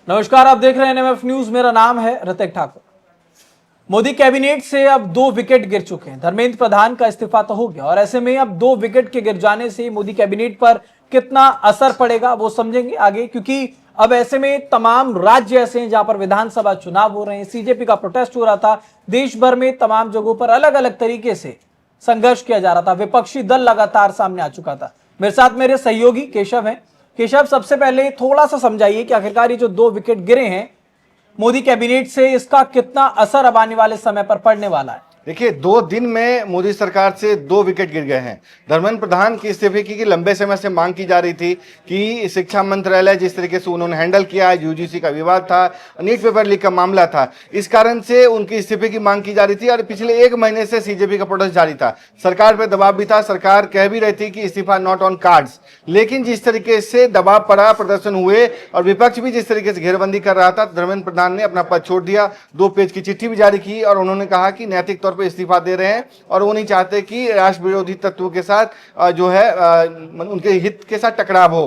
नमस्कार, आप देख रहे हैं एनएमएफ न्यूज। मेरा नाम है ऋतिक ठाकुर। मोदी कैबिनेट से अब 2 विकेट गिर चुके हैं। धर्मेंद्र प्रधान का इस्तीफा तो हो गया और ऐसे में अब 2 विकेट के गिर जाने से मोदी कैबिनेट पर कितना असर पड़ेगा वो समझेंगे आगे, क्योंकि अब ऐसे में तमाम राज्य ऐसे हैं जहां पर विधानसभा चुनाव हो रहे हैं। सीजेपी का प्रोटेस्ट हो रहा था। देश भर में तमाम जगहों पर अलग अलग तरीके से संघर्ष किया जा रहा था। विपक्षी दल लगातार सामने आ चुका था। मेरे साथ मेरे सहयोगी केशव हैं। केशव, सबसे पहले थोड़ा सा समझाइए कि आखिरकार ये जो 2 विकेट गिरे हैं मोदी कैबिनेट से, इसका कितना असर अब आने वाले समय पर पड़ने वाला है। देखिए, 2 दिन में मोदी सरकार से 2 विकेट गिर गए हैं। धर्मेंद्र प्रधान की इस्तीफे की लंबे समय से मांग की जा रही थी कि शिक्षा मंत्रालय जिस तरीके से उन्होंने हैंडल किया, यूजीसी का विवाद था, नीट पेपर लीक का मामला था, इस कारण से उनके इस्तीफे की मांग की जा रही थी और पिछले 1 महीने से सीजेपी का प्रोटेस्ट जारी था। सरकार पर दबाव भी था। सरकार कह भी रही थी कि इस्तीफा नॉट ऑन कार्ड्स, लेकिन जिस तरीके से दबाव पड़ा, प्रदर्शन हुए और विपक्ष भी जिस तरीके से घेरबंदी कर रहा था, धर्मेंद्र प्रधान ने अपना पद छोड़ दिया। 2 पेज की चिट्ठी भी जारी की और उन्होंने कहा कि नैतिक तौर पर इस्तीफा दे रहे हैं और वो नहीं चाहते कि राष्ट्र विरोधी तत्वों के साथ जो है उनके हित के साथ टकराव हो।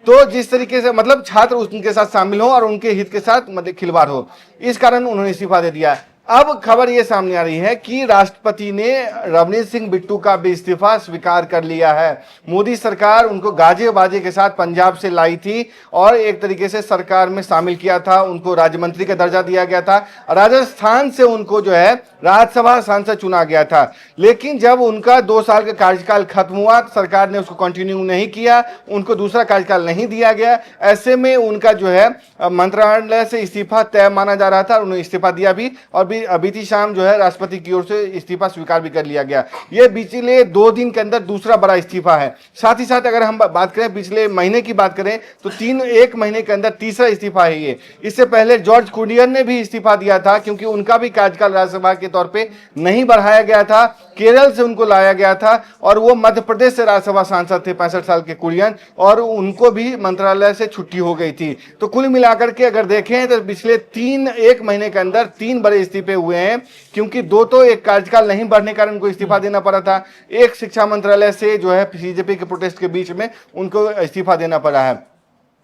तो जिस तरीके से मतलब छात्र उनके साथ शामिल हो और उनके हित के साथ मतलब खिलवाड़ हो, इस कारण उन्होंने इस्तीफा दे दिया। अब खबर यह सामने आ रही है कि राष्ट्रपति ने रवनीत सिंह बिट्टू का भी इस्तीफा स्वीकार कर लिया है। मोदी सरकार उनको गाजे बाजे के साथ पंजाब से लाई थी और एक तरीके से सरकार में शामिल किया था। उनको राज्य मंत्री का दर्जा दिया गया था। राजस्थान से उनको जो है राज्यसभा सांसद चुना गया था, लेकिन जब उनका 2 साल का कार्यकाल खत्म हुआ, सरकार ने उसको कंटिन्यू नहीं किया, उनको दूसरा कार्यकाल नहीं दिया गया। ऐसे में उनका जो है मंत्रालय से इस्तीफा तय माना जा रहा था। उन्होंने इस्तीफा दिया भी और बीती शाम जो है राष्ट्रपति की ओर से इस्तीफा स्वीकार भी कर लिया गया। ये पिछले 2 दिन के अंदर दूसरा बड़ा इस्तीफा है। साथ ही साथ अगर हम बात करें पिछले महीने की बात करें तो 1 महीने के अंदर तीसरा इस्तीफा है ये। इससे पहले जॉर्ज कुरियन ने भी इस्तीफा दिया था क्योंकि उनका भी कार्यकाल राज्यसभा के तौर पे नहीं बढ़ाया गया था। केरल से उनको लाया गया था और वो मध्य प्रदेश से राज्यसभा सांसद थे 65 साल के कुरियन, और उनको भी मंत्रालय से छुट्टी हो गई थी। तो कुल मिलाकर के अगर देखें तो पिछले 1 महीने के अंदर 3 बड़े इस्तीफे हुए हैं, क्योंकि 2 तो एक कार्यकाल नहीं बढ़ने के कारण उनको इस्तीफा देना पड़ा था, एक शिक्षा मंत्रालय से जो है सीजेपी के प्रोटेस्ट के बीच में उनको इस्तीफा देना पड़ा है।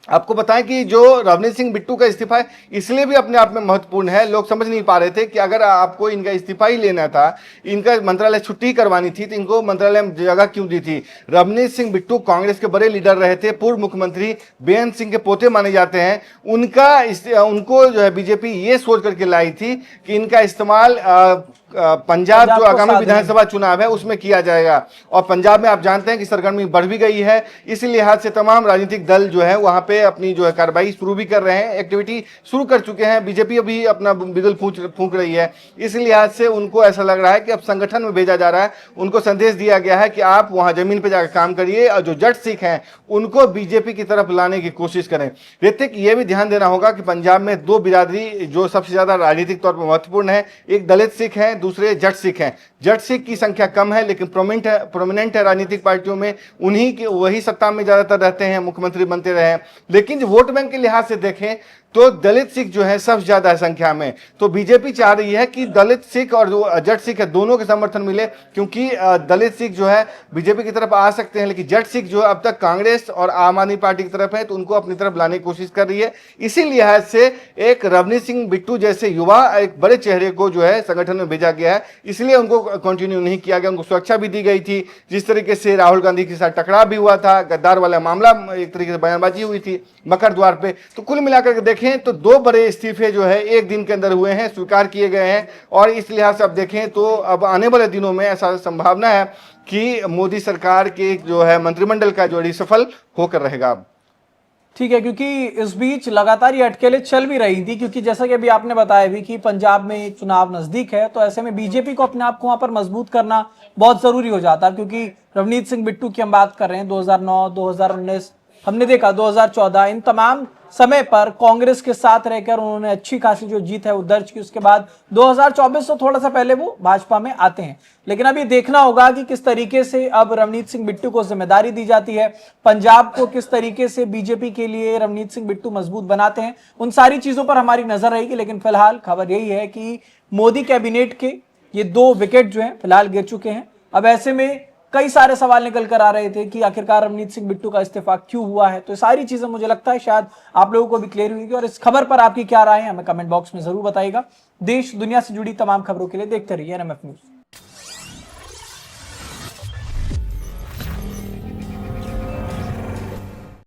आपको बताएं कि जो रवनीत सिंह बिट्टू का इस्तीफा है इसलिए भी अपने आप में महत्वपूर्ण है। लोग समझ नहीं पा रहे थे कि अगर आपको इनका इस्तीफा ही लेना था, इनका मंत्रालय छुट्टी करवानी थी, तो इनको मंत्रालय में जगह क्यों दी थी। रवनीत सिंह बिट्टू कांग्रेस के बड़े लीडर रहे थे, पूर्व मुख्यमंत्री बेअंत सिंह के पोते माने जाते हैं। उनको जो है बीजेपी ये सोच करके लाई थी कि इनका इस्तेमाल पंजाब जो आगामी विधानसभा चुनाव है उसमें किया जाएगा, और पंजाब में आप जानते हैं कि सरगर्मी बढ़ भी गई है। इस लिहाज से तमाम राजनीतिक दल जो है वहां पे अपनी जो है कार्रवाई शुरू भी कर रहे हैं, एक्टिविटी शुरू कर चुके हैं। बीजेपी अभी अपना बिगुल फूंक रही है। इस लिहाज से उनको ऐसा लग रहा है कि अब संगठन में भेजा जा रहा है, उनको संदेश दिया गया है कि आप वहां जमीन पर जाकर काम करिए और जो जट सिख हैं उनको बीजेपी की तरफ लाने की कोशिश करें। ऋतिक, ये भी ध्यान देना होगा कि पंजाब में 2 बिरादरी जो सबसे ज्यादा राजनीतिक तौर पर महत्वपूर्ण है, एक दलित सिख है, दूसरे जट सिख हैं। जट सिख की संख्या कम है लेकिन प्रोमिनेंट है राजनीतिक पार्टियों में, उन्हीं के वही सत्ता में ज्यादातर रहते हैं, मुख्यमंत्री बनते रहे। लेकिन वोट बैंक के लिहाज से देखें तो दलित सिख जो है सबसे ज्यादा संख्या में। तो बीजेपी चाह रही है कि दलित सिख और जो जट सिख है दोनों के समर्थन मिले, क्योंकि दलित सिख जो है बीजेपी की तरफ आ सकते हैं, लेकिन जट सिख जो है अब तक कांग्रेस और आम आदमी पार्टी की तरफ है, तो उनको अपनी तरफ लाने की कोशिश कर रही है। इसी लिहाज से एक रवनीत सिंह बिट्टू जैसे युवा एक बड़े चेहरे को जो है संगठन में भेजा गया है, इसलिए उनको कंटिन्यू नहीं किया गया। उनको सुरक्षा भी दी गई थी। जिस तरीके से राहुल गांधी के साथ टकराव भी हुआ था, गद्दार वाला मामला, एक तरीके से बयानबाजी हुई थी मकर द्वार पे। तो कुल मिलाकर के देखें तो 2 बड़े इस्तीफे जो है 1 दिन के अंदर हुए हैं, स्वीकार किए गए हैं, और इस लिहाज से अब देखें तो अब आने वाले दिनों में ऐसा संभावना है कि मोदी सरकार के जो है मंत्रिमंडल का जो रिशफल होकर रहेगा। ठीक है, क्योंकि इस बीच लगातार ये अटकलें चल भी रही थी, क्योंकि जैसा कि अभी आपने बताया भी कि पंजाब में चुनाव नजदीक है, तो ऐसे में बीजेपी को अपने आप को वहां पर मजबूत करना बहुत जरूरी हो जाता है। क्योंकि रवनीत सिंह बिट्टू की हम बात कर रहे हैं, 2009, 2019, हमने देखा 2014, इन तमाम समय पर कांग्रेस के साथ रहकर उन्होंने अच्छी खासी जो जीत है वो दर्ज की। उसके बाद 2024 तो थोड़ा सा पहले वो भाजपा में आते हैं। लेकिन अब ये देखना होगा कि किस तरीके से अब रवनीत सिंह बिट्टू को जिम्मेदारी दी जाती है, पंजाब को किस तरीके से बीजेपी के लिए रवनीत सिंह बिट्टू मजबूत बनाते हैं, उन सारी चीजों पर हमारी नजर रहेगी। लेकिन फिलहाल खबर यही है कि मोदी कैबिनेट के ये 2 विकेट जो है फिलहाल गिर चुके हैं। अब ऐसे में कई सारे सवाल निकल कर आ रहे थे कि आखिरकार रवनीत सिंह बिट्टू का इस्तीफा क्यों हुआ है। तो सारी चीजें मुझे लगता है शायद आप लोगों को भी क्लियर हुई। और इस खबर पर आपकी क्या राय है हमें कमेंट बॉक्स में जरूर बताइएगा। देश दुनिया से जुड़ी तमाम खबरों के लिए देखते रहिए एनएमएफ न्यूज।